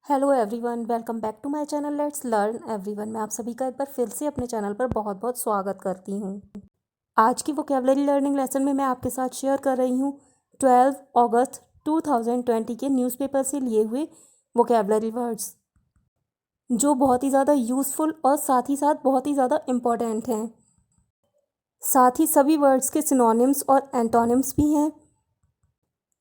Hello everyone, welcome back to my channel let's learn everyone. मैं आप सभी का एक बार फिर से अपने चैनल पर बहुत बहुत स्वागत करती हूँ। आज की वोकेबलरी लर्निंग लेसन में मैं आपके साथ शेयर कर रही हूँ 12 अगस्त 2020 के न्यूज़पेपर से लिए हुए वोकेबलरी वर्ड्स, जो बहुत ही ज़्यादा यूज़फुल और साथ ही साथ बहुत ही ज़्यादा इम्पॉर्टेंट हैं। साथ ही सभी वर्ड्स के सिनोनिम्स और एंटोनिम्स भी हैं।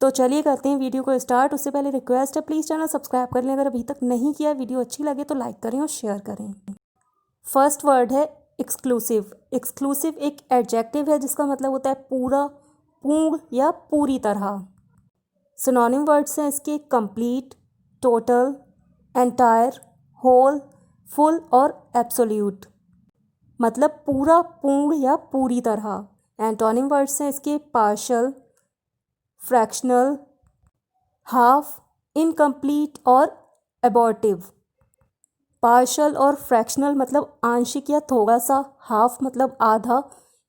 तो चलिए करते हैं वीडियो को स्टार्ट। उससे पहले रिक्वेस्ट है, प्लीज़ चैनल सब्सक्राइब कर लें अगर अभी तक नहीं किया। वीडियो अच्छी लगे तो लाइक करें और शेयर करें। फर्स्ट वर्ड है एक्सक्लूसिव। एक्सक्लूसिव एक एडजेक्टिव है जिसका मतलब होता है पूरा, पूर्ण या पूरी तरह। सिनोनिम वर्ड्स हैं इसके complete, total, entire, whole, full और एब्सोल्यूट, मतलब पूरा, पूर्ण या पूरी तरह। एंटोनिम वर्ड्स हैं इसके पार्शल, फ्रैक्शनल, हाफ, इनकम्प्लीट और एबॉर्टिव। पार्शल और फ्रैक्शनल मतलब आंशिक या थोड़ा सा, हाफ मतलब आधा,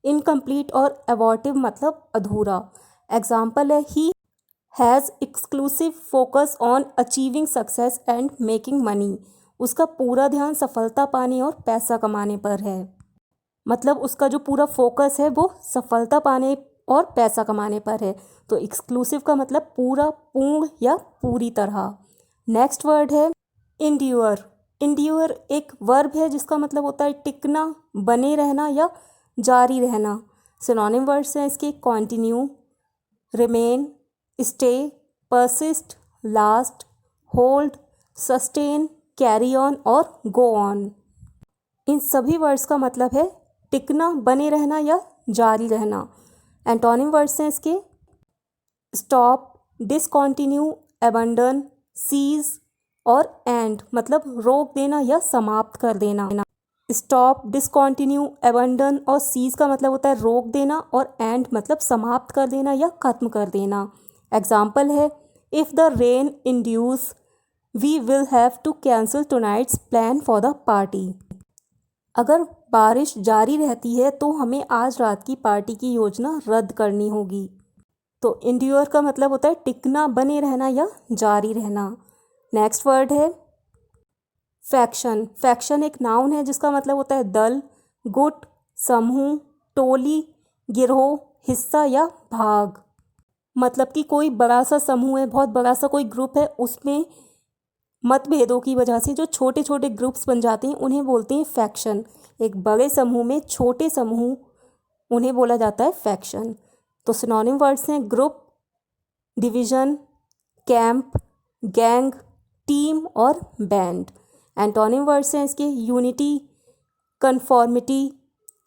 इनकम्प्लीट और एबॉर्टिव मतलब अधूरा। एग्जाम्पल है, he has exclusive focus on achieving success and making money. उसका पूरा ध्यान सफलता पाने और पैसा कमाने पर है। मतलब उसका जो पूरा फोकस है वो सफलता पाने और पैसा कमाने पर है। तो एक्सक्लूसिव का मतलब पूरा, पूर्ण या पूरी तरह। नेक्स्ट वर्ड है इंड्यूअर। इंड्यूअर एक वर्ब है जिसका मतलब होता है टिकना, बने रहना या जारी रहना। सिनोनिम वर्ड्स हैं इसके continue, remain, stay, persist, last, hold, sustain, carry on और गो ऑन। इन सभी वर्ड्स का मतलब है टिकना, बने रहना या जारी रहना। एंटोनिम वर्ड्स हैं इसके स्टॉप, डिसकॉन्टिन्यू, अबंडन, सीज और एंड, मतलब रोक देना या समाप्त कर देना। स्टॉप, डिसकॉन्टिन्यू, अबंडन और सीज का मतलब होता है रोक देना और एंड मतलब समाप्त कर देना या ख़त्म कर देना। एग्जाम्पल है, if the rain endures we will have to cancel tonight's plan for the party. अगर बारिश जारी रहती है तो हमें आज रात की पार्टी की योजना रद्द करनी होगी। तो इंड्योर का मतलब होता है टिकना, बने रहना या जारी रहना। नेक्स्ट वर्ड है फैक्शन। फैक्शन एक नाउन है जिसका मतलब होता है दल, गुट, समूह, टोली, गिरोह, हिस्सा या भाग। मतलब कि कोई बड़ा सा समूह है, बहुत बड़ा सा कोई ग्रुप है, उसमें मतभेदों की वजह से जो छोटे छोटे ग्रुप्स बन जाते हैं उन्हें बोलते हैं फैक्शन। एक बड़े समूह में छोटे समूह उन्हें बोला जाता है फैक्शन। तो सिनोनिम वर्ड्स हैं group, division, camp, gang, team और बैंड। एंटोनिम वर्ड्स हैं इसके यूनिटी, कन्फॉर्मिटी,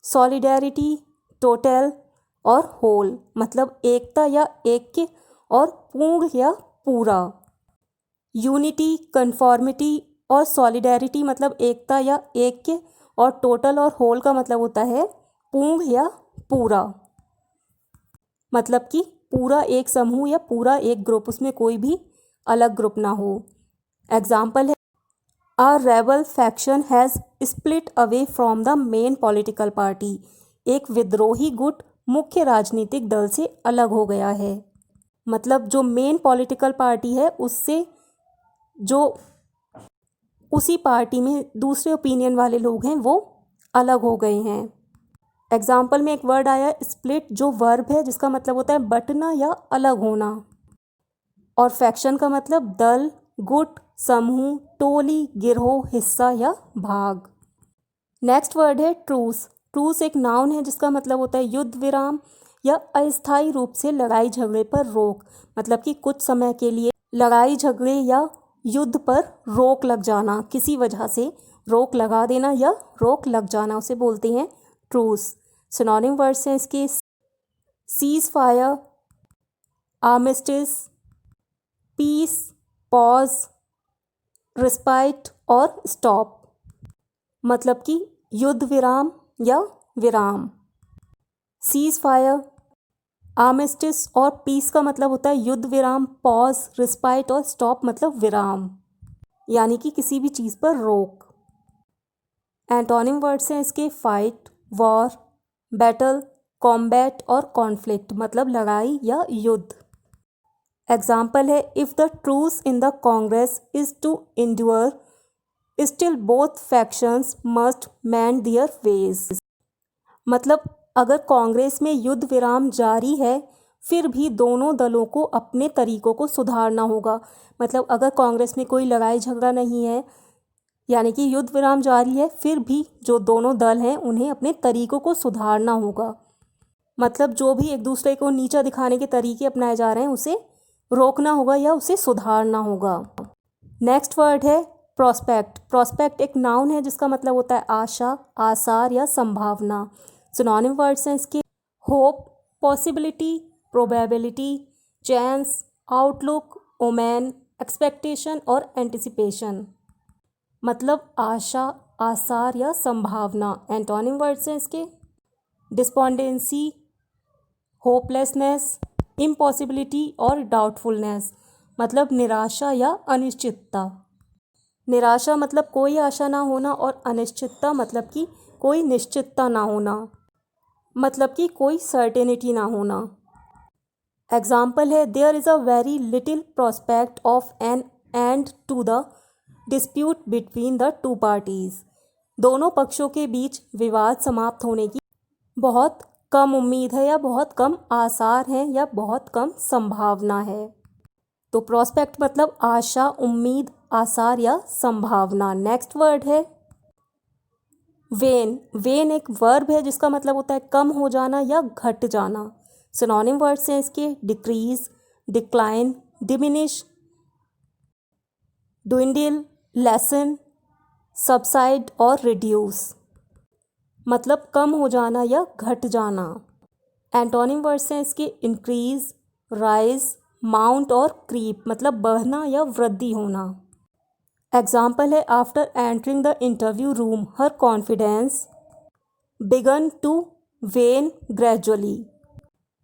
सॉलिडेरिटी, टोटल और होल, मतलब एकता या ऐक्य और पूर्ण या पूरा। यूनिटी, कन्फॉर्मिटी और सॉलिडेरिटी मतलब एकता या ऐक्य, और टोटल और होल का मतलब होता है पूर्ण या पूरा, मतलब कि पूरा एक समूह या पूरा एक ग्रुप, उसमें कोई भी अलग ग्रुप ना हो। एग्जाम्पल है, a rebel faction has split away from the main political party. एक विद्रोही गुट मुख्य राजनीतिक दल से अलग हो गया है। मतलब जो मेन पॉलिटिकल पार्टी है उससे जो उसी पार्टी में दूसरे ओपिनियन वाले लोग हैं वो अलग हो गए हैं। एग्जाम्पल में एक वर्ड आया स्प्लिट, जो वर्ब है जिसका मतलब होता है बंटना या अलग होना, और फैक्शन का मतलब दल, गुट, समूह, टोली, गिरोह, हिस्सा या भाग। नेक्स्ट वर्ड है ट्रूस। ट्रूस एक नाउन है जिसका मतलब होता है युद्ध विराम या अस्थायी रूप से लड़ाई झगड़े पर रोक। मतलब कि कुछ समय के लिए लड़ाई झगड़े या युद्ध पर रोक लग जाना, किसी वजह से रोक लगा देना या रोक लग जाना, उसे बोलते हैं ट्रूस। सिनोनिम वर्ड्स हैं इसके cease fire, armistice, peace, pause, respite और स्टॉप, मतलब कि युद्ध विराम या विराम। सीज फायर, आर्मिस्टिस और पीस का मतलब होता है युद्ध विराम, पॉज, रिस्पाइट और स्टॉप मतलब विराम, यानी कि किसी भी चीज़ पर रोक। एंटोनिम वर्ड्स हैं इसके फाइट, वॉर, बैटल, कॉम्बैट और कॉन्फ्लिक्ट, मतलब लड़ाई या युद्ध। एग्जाम्पल है if the truce in the Congress is to endure still both factions must mend their ways. मतलब अगर कांग्रेस में युद्ध विराम जारी है फिर भी दोनों दलों को अपने तरीकों को सुधारना होगा। मतलब अगर कांग्रेस में कोई लड़ाई झगड़ा नहीं है यानी कि युद्ध विराम जारी है फिर भी जो दोनों दल हैं उन्हें अपने तरीकों को सुधारना होगा। मतलब जो भी एक दूसरे को नीचा दिखाने के तरीके अपनाए जा रहे हैं उसे रोकना होगा या उसे सुधारना होगा। नेक्स्ट वर्ड है प्रोस्पेक्ट। प्रोस्पेक्ट एक नाउन है जिसका मतलब होता है आशा, आसार या संभावना। सिनोनिम वर्ड्स हैं इसके hope, possibility, probability, chance, outlook, omen, expectation और एंटिसिपेशन। मतलब आशा, आसार या संभावना। एंटोनिम वर्ड्स हैं इसके डिस्पोंडेंसी, होपलेसनेस, इम्पॉसिबिलिटी और डाउटफुलनेस। मतलब निराशा या अनिश्चितता। निराशा मतलब कोई आशा ना होना और अनिश्चितता मतलब कि कोई निश्चितता ना होना, मतलब कि कोई सर्टेनिटी ना होना। एग्जाम्पल है there is a very little prospect of an end to the dispute between the two parties. दोनों पक्षों के बीच विवाद समाप्त होने की बहुत कम उम्मीद है या बहुत कम आसार हैं या बहुत कम संभावना है। तो प्रोस्पेक्ट मतलब आशा, उम्मीद, आसार या संभावना। नेक्स्ट वर्ड है वेन। वेन एक वर्ब है जिसका मतलब होता है कम हो जाना या घट जाना। सिनोनिम वर्ड्स हैं इसके decrease, decline, diminish, dwindle, lesson, subside और रिड्यूस। मतलब कम हो जाना या घट जाना। एंटोनिम वर्ड्स हैं इसके इंक्रीज, राइज, माउंट और क्रीप। मतलब बढ़ना या वृद्धि होना। एग्जाम्पल है after entering the interview room her confidence began to wane gradually.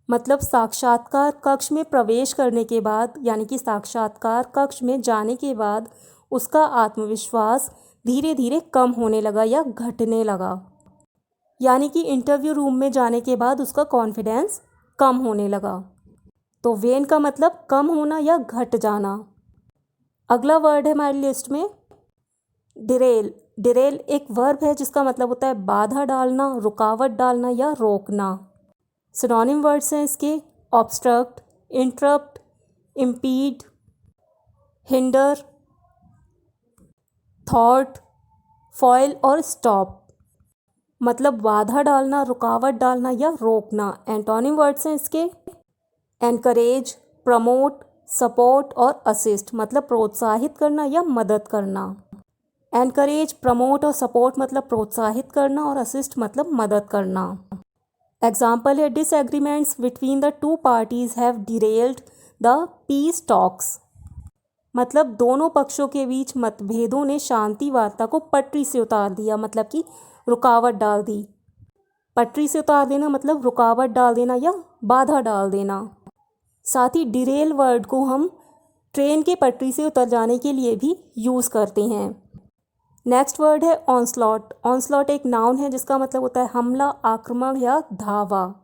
मतलब साक्षात्कार कक्ष में प्रवेश करने के बाद यानी कि साक्षात्कार कक्ष में जाने के बाद उसका आत्मविश्वास धीरे धीरे कम होने लगा या घटने लगा। यानी कि इंटरव्यू रूम में जाने के बाद उसका कॉन्फिडेंस कम होने लगा। तो वेन का मतलब कम होना या घट जाना। अगला वर्ड है हमारी लिस्ट में डिरेल। डिरेल एक वर्ब है जिसका मतलब होता है बाधा डालना, रुकावट डालना या रोकना। सिनोनिम वर्ड्स हैं इसके obstruct, interrupt, impede, hinder, thought, foil और स्टॉप। मतलब बाधा डालना, रुकावट डालना या रोकना। एंटोनिम वर्ड्स हैं इसके एनकरेज, प्रमोट, सपोर्ट और असिस्ट। मतलब प्रोत्साहित करना या मदद करना। एनकरेज, प्रमोट और सपोर्ट मतलब प्रोत्साहित करना और असिस्ट मतलब मदद करना। एग्जाम्पल है disagreements between the to parties have derailed the peace talks. मतलब दोनों पक्षों के बीच मतभेदों ने शांति वार्ता को पटरी से उतार दिया, मतलब कि रुकावट डाल दी। पटरी से उतार देना मतलब रुकावट डाल देना या बाधा डाल देना। साथ ही डिरेल वर्ड को हम ट्रेन के पटरी से उतर जाने के लिए भी यूज़ करते हैं। नेक्स्ट वर्ड है ऑनस्लॉट। ऑनस्लॉट एक नाउन है जिसका मतलब होता है हमला, आक्रमण या धावा।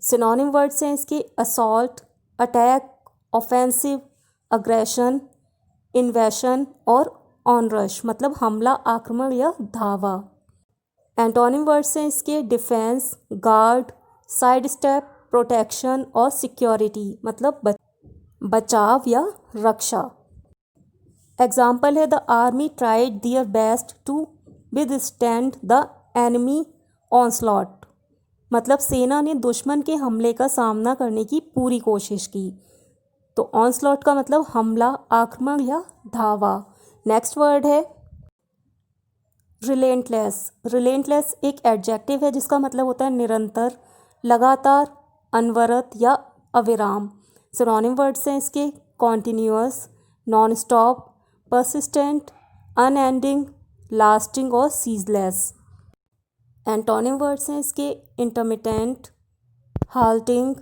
सिनोनिम वर्ड्स हैं इसके असॉल्ट, अटैक, ऑफेंसिव, अग्रेशन, इन्वेशन और ऑनरश। मतलब हमला, आक्रमण या धावा। एंटोनिम वर्ड्स हैं इसके defence, guard, side step, protection और सिक्योरिटी। मतलब बचाव या रक्षा। एग्जाम्पल है the army tried their best to withstand the enemy onslaught. मतलब सेना ने दुश्मन के हमले का सामना करने की पूरी कोशिश की। तो ऑनस्लॉट का मतलब हमला, आक्रमण या धावा। नेक्स्ट वर्ड है रिलेंटलेस। रिलेंटलेस एक एडजेक्टिव है जिसका मतलब होता है निरंतर, लगातार, अनवरत या अविराम। सिनोनिम वर्ड्स हैं इसके continuous, non stop, persistent, unending, lasting और सीजलेस। एंटोनिम वर्ड्स हैं इसके इंटरमिटेंट, हाल्टिंग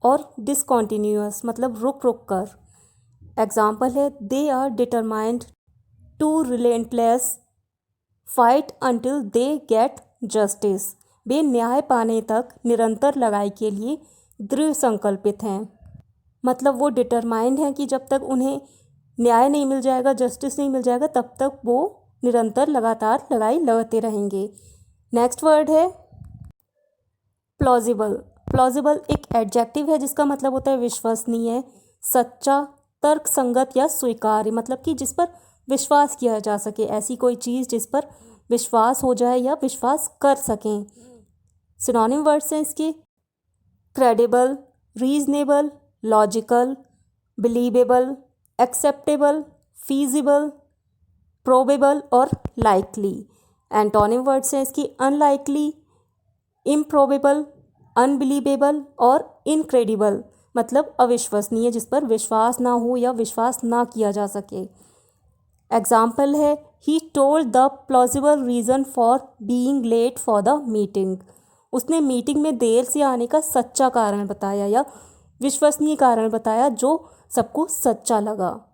और डिसकॉन्टिन्यूअस। मतलब रुक रुक कर। एग्जाम्पल है they are determined to relentless fight until they get justice. वे न्याय पाने तक निरंतर लड़ाई के लिए दृढ़ संकल्पित हैं। मतलब वो डिटरमाइंड हैं कि जब तक उन्हें न्याय नहीं मिल जाएगा, जस्टिस नहीं मिल जाएगा, तब तक वो निरंतर लगातार लड़ाई लड़ते रहेंगे। नेक्स्ट वर्ड है प्लॉजिबल। प्लॉजिबल एक एडजेक्टिव है जिसका मतलब होता है विश्वसनीय, सच्चा, तर्कसंगत या स्वीकार्य, मतलब कि जिस पर विश्वास किया जा सके, ऐसी कोई चीज़ जिस पर विश्वास हो जाए या विश्वास कर सकें। सिनोनिम वर्ड्स हैं इसके credible, reasonable, logical, believable, acceptable, feasible, probable और लाइकली। एंटोनिम वर्ड्स हैं इसकी अनलाइकली, इम्प्रोबेबल, अनबिलीवेबल और इनक्रेडिबल, मतलब अविश्वसनीय, जिस पर विश्वास ना हो या विश्वास ना किया जा सके। एग्जाम्पल है he told the plausible reason for being late for the meeting. उसने मीटिंग में देर से आने का सच्चा कारण बताया या विश्वसनीय कारण बताया जो सबको सच्चा लगा।